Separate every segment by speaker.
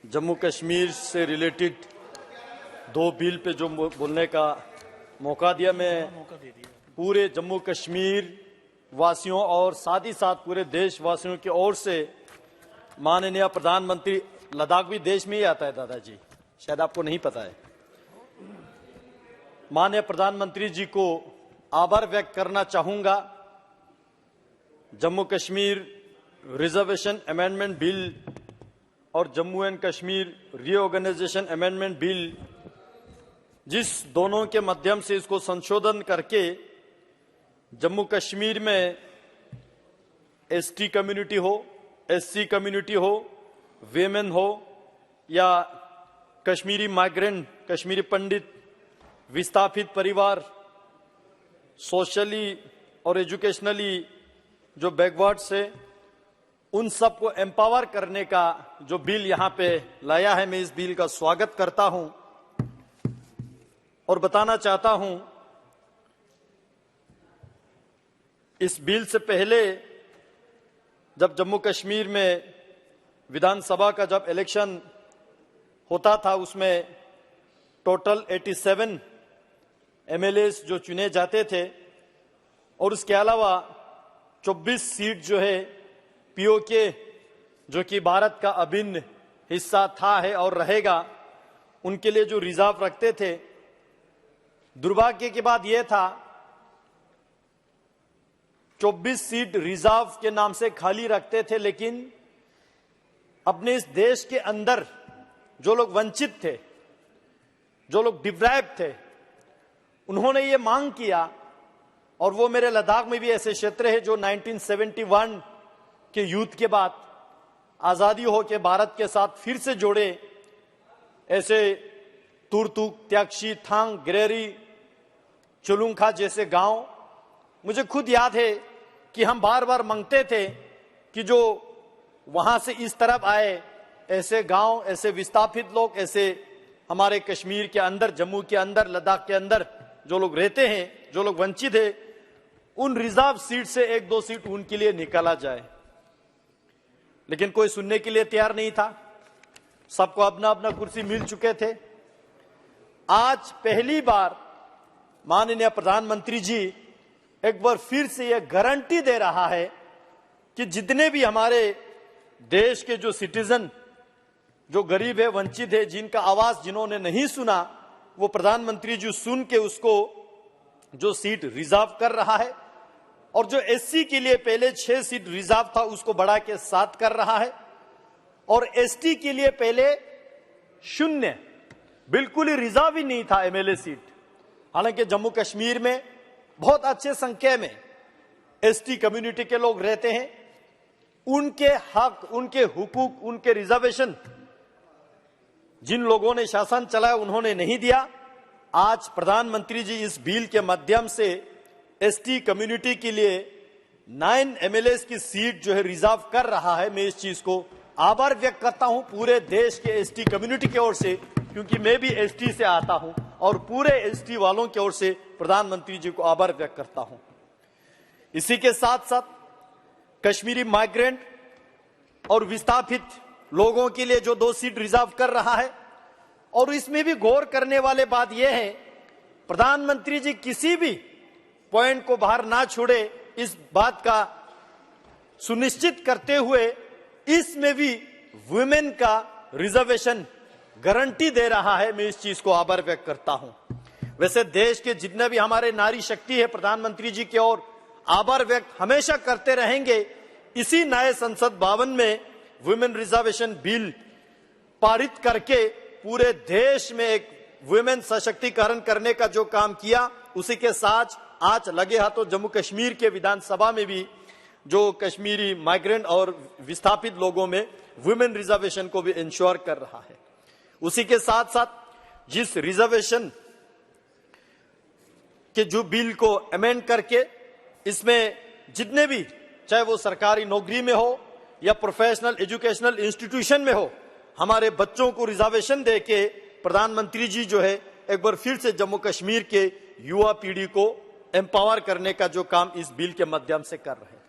Speaker 1: जम्मू कश्मीर से रिलेटेड दो bill pay जो बोलने का मौका दिया, मैं पूरे जम्मू कश्मीर वासियों और साथ ही साथ पूरे देशवासियों की ओर से माननीय प्रधानमंत्री, लद्दाख भी देश में ही आता है दादाजी, शायद आपको नहीं पता है, माननीय प्रधानमंत्री जी को आभार व्यक्त करना चाहूंगा। Jammu Kashmir reservation amendment bill और Jammu and Kashmir reorganisation amendment bill, जिस दोनों के माध्यम से इसको संशोधन करके जम्मू कश्मीर में एसटी कम्युनिटी हो, एससी कम्युनिटी हो, वेमेन हो या कश्मीरी माइग्रेंट, कश्मीरी पंडित, विस्थापित परिवार, सोशली और एजुकेशनली जो बैकवर्ड्स है, उन सबको एम्पावर करने का जो बिल यहां पे लाया है, मैं इस बिल का स्वागत करता हूं और बताना चाहता हूं, इस बिल से पहले जब जम्मू कश्मीर में विधानसभा का जब इलेक्शन होता था, उसमें टोटल 87 एमएलएस जो चुने जाते थे और उसके अलावा 24 सीट जो है पीओके, जो कि भारत का अभिन्न हिस्सा था, है और रहेगा, उनके लिए जो रिजर्व रखते थे। दुर्भाग्य की बात यह था 24 सीट रिजर्व के नाम से खाली रखते थे, लेकिन अपने इस देश के अंदर जो लोग वंचित थे, जो लोग डिप्राइव्ड थे, उन्होंने ये मांग किया, और वो मेरे लद्दाख में भी ऐसे क्षेत्र है जो 1971 के युद्ध के बाद आजादी हो के भारत के साथ फिर से जोड़े, ऐसे तुरतुक, त्यागशी, थांग, गिरेरी, चुलुंखा जैसे गांव मुझे खुद याद है कि हम बार बार मांगते थे कि जो वहां से इस तरफ आए, ऐसे गांव, ऐसे विस्थापित लोग, ऐसे हमारे कश्मीर के अंदर, जम्मू के अंदर, लद्दाख के अंदर जो लोग रहते हैं, जो लोग वंचित है, उन रिजर्व सीट से 1-2 सीट उनके लिए निकाला जाए। लेकिन कोई सुनने के लिए तैयार नहीं था, सबको अपना अपना कुर्सी मिल चुके थे। आज पहली बार माननीय प्रधानमंत्री जी एक बार फिर से यह गारंटी दे रहा है कि जितने भी हमारे देश के जो सिटीजन, जो गरीब है, वंचित है, जिनका आवाज जिन्होंने नहीं सुना, वो प्रधानमंत्री जी सुन के उसको जो सीट रिजर्व कर रहा है, और जो एससी के लिए पहले 6 सीट रिजर्व था उसको बढ़ा के 7 कर रहा है, और एसटी के लिए पहले 0 बिल्कुल ही रिजर्व ही नहीं था एमएलए सीट। हालांकि जम्मू कश्मीर में बहुत अच्छे संख्या में एसटी कम्युनिटी के लोग रहते हैं, उनके हक, उनके हुकूक, उनके रिजर्वेशन जिन लोगों ने शासन चलाया उन्होंने नहीं दिया। आज प्रधानमंत्री जी इस बिल के माध्यम से एसटी कम्युनिटी के लिए 9 एमएलए की सीट जो है रिजर्व कर रहा है। मैं इस चीज को आभार व्यक्त करता हूं पूरे देश के एसटी कम्युनिटी की ओर से, क्योंकि मैं भी एसटी से आता हूं, और पूरे एसटी वालों की ओर से प्रधानमंत्री जी को आभार व्यक्त करता हूं। इसी के साथ साथ कश्मीरी माइग्रेंट और विस्थापित लोगों के लिए जो 2 सीट रिजर्व कर रहा है, और इसमें भी गौर करने वाले बात यह है, प्रधानमंत्री जी किसी भी पॉइंट को बाहर ना छोड़े, इस बात का सुनिश्चित करते हुए इसमें भी वुमेन का रिजर्वेशन गारंटी दे रहा है। मैं इस चीज को आभार व्यक्त करता हूं। वैसे देश के जितने भी हमारे नारी शक्ति है, प्रधानमंत्री जी की ओर आभार व्यक्त हमेशा करते रहेंगे। इसी नए संसद भवन में वुमेन रिजर्वेशन बिल पारित करके पूरे देश में एक वुमेन सशक्तिकरण करने का जो काम किया, उसी के साथ आज लगे हाथों जम्मू कश्मीर के विधानसभा में भी जो कश्मीरी माइग्रेंट और विस्थापित लोगों में वुमेन रिजर्वेशन को भी इंश्योर कर रहा है। उसी के साथ साथ जिस रिजर्वेशन के जो बिल को अमेंड करके इसमें जितने भी, चाहे वो सरकारी नौकरी में हो या प्रोफेशनल एजुकेशनल इंस्टीट्यूशन में हो, हमारे बच्चों को रिजर्वेशन देके प्रधानमंत्री जी जो है एक बार फिर से जम्मू कश्मीर के युवा पीढ़ी को एम्पावर करने का जो काम इस बिल के माध्यम से कर रहे हैं।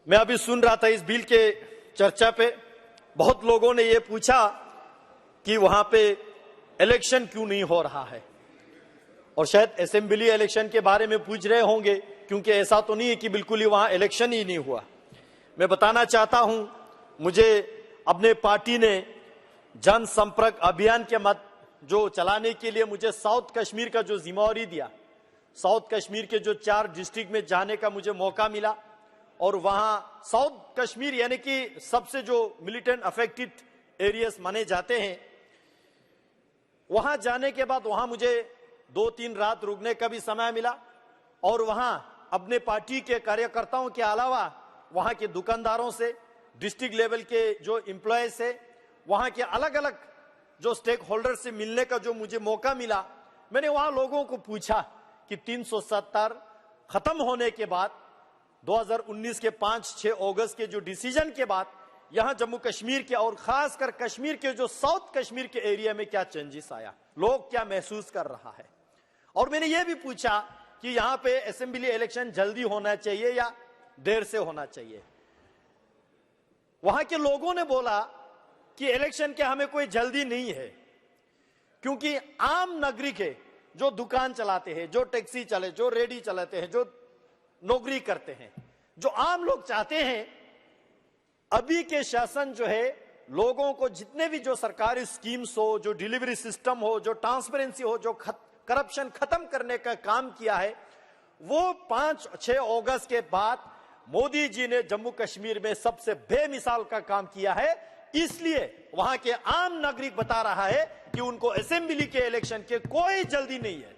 Speaker 1: मैं अभी सुन रहा था इस बिल के चर्चा पे, बहुत लोगों ने ये पूछा कि वहां पे इलेक्शन क्यों नहीं हो रहा है, और शायद असेंबली इलेक्शन के बारे में पूछ रहे होंगे, क्योंकि ऐसा तो नहीं है कि बिल्कुल ही वहां इलेक्शन ही नहीं हुआ। मैं बताना चाहता हूं, मुझे अपने पार्टी ने जनसंपर्क अभियान के मत जो चलाने के लिए मुझे साउथ कश्मीर का जो जिम्मेवारी दिया, साउथ कश्मीर के जो 4 डिस्ट्रिक्ट में जाने का मुझे मौका मिला, और वहां साउथ कश्मीर यानी कि सबसे जो मिलिटेंट अफेक्टेड एरियाज माने जाते हैं, वहां जाने के बाद वहां मुझे 2-3 रात रुकने का भी समय मिला, और वहां अपने पार्टी के कार्यकर्ताओं के अलावा वहां के दुकानदारों से, डिस्ट्रिक्ट लेवल के जो एम्प्लॉय से, वहां के अलग अलग जो स्टेक होल्डर से मिलने का जो मुझे मौका मिला। मैंने वहां लोगों को पूछा कि 370 खत्म होने के बाद 2019 के 5-6 अगस्त के जो डिसीजन के बाद यहां जम्मू कश्मीर के और खासकर कश्मीर के जो साउथ कश्मीर के एरिया में क्या चेंजेस आया, लोग क्या महसूस कर रहा है। और मैंने यह भी पूछा कि यहां पे असेंबली इलेक्शन जल्दी होना चाहिए या देर से होना चाहिए। वहां के लोगों ने बोला कि इलेक्शन के हमें कोई जल्दी नहीं है, क्योंकि आम नागरिक है जो दुकान चलाते हैं, जो टैक्सी चले, जो रेडी चलाते हैं, जो नौकरी करते हैं, जो आम लोग चाहते हैं अभी के शासन जो है लोगों को जितने भी जो सरकारी स्कीम्स हो, जो डिलीवरी सिस्टम हो, जो ट्रांसपेरेंसी हो, जो करप्शन खत्म करने का काम किया है, वो 5-6 अगस्त के बाद मोदी जी ने जम्मू कश्मीर में सबसे बेमिसाल का काम किया है। इसलिए वहां के आम नागरिक बता रहा है कि उनको असेंबली के इलेक्शन के कोई जल्दी नहीं है।